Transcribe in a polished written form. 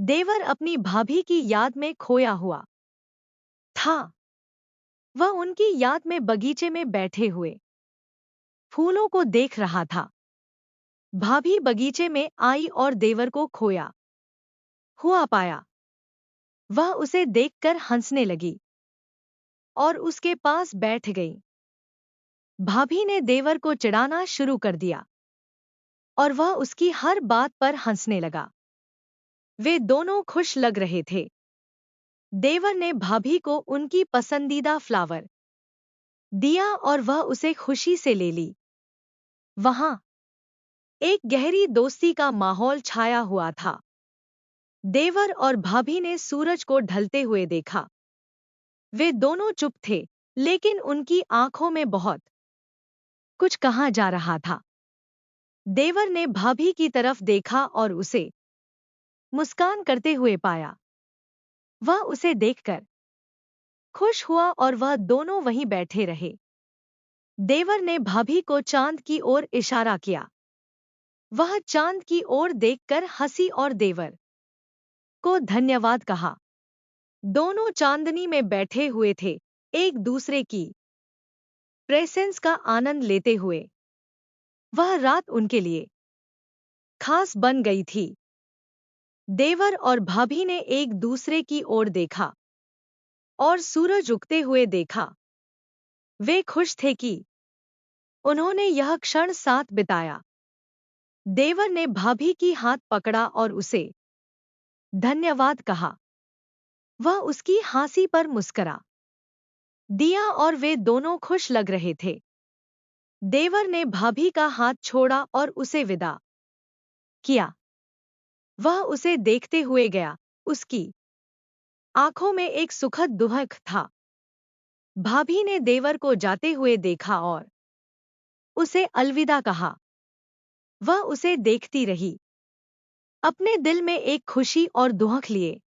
देवर अपनी भाभी की याद में खोया हुआ था। वह उनकी याद में बगीचे में बैठे हुए फूलों को देख रहा था। भाभी बगीचे में आई और देवर को खोया हुआ पाया। वह उसे देखकर हंसने लगी और उसके पास बैठ गई। भाभी ने देवर को चिढ़ाना शुरू कर दिया और वह उसकी हर बात पर हंसने लगा। वे दोनों खुश लग रहे थे। देवर ने भाभी को उनकी पसंदीदा फ्लावर दिया और वह उसे खुशी से ले ली। वहां एक गहरी दोस्ती का माहौल छाया हुआ था। देवर और भाभी ने सूरज को ढलते हुए देखा। वे दोनों चुप थे, लेकिन उनकी आंखों में बहुत कुछ कहा जा रहा था। देवर ने भाभी की तरफ देखा और उसे मुस्कान करते हुए पाया। वह उसे देखकर खुश हुआ और वह दोनों वहीं बैठे रहे। देवर ने भाभी को चांद की ओर इशारा किया। वह चांद की ओर देखकर हंसी और देवर को धन्यवाद कहा। दोनों चांदनी में बैठे हुए थे, एक दूसरे की प्रेजेंस का आनंद लेते हुए। वह रात उनके लिए खास बन गई थी। देवर और भाभी ने एक दूसरे की ओर देखा और सूरज उगते हुए देखा। वे खुश थे कि उन्होंने यह क्षण साथ बिताया। देवर ने भाभी की हाथ पकड़ा और उसे धन्यवाद कहा। वह उसकी हंसी पर मुस्करा दिया और वे दोनों खुश लग रहे थे। देवर ने भाभी का हाथ छोड़ा और उसे विदा किया। वह उसे देखते हुए गया। उसकी आंखों में एक सुखद दुहक था। भाभी ने देवर को जाते हुए देखा और उसे अलविदा कहा। वह उसे देखती रही, अपने दिल में एक खुशी और दुहक लिए।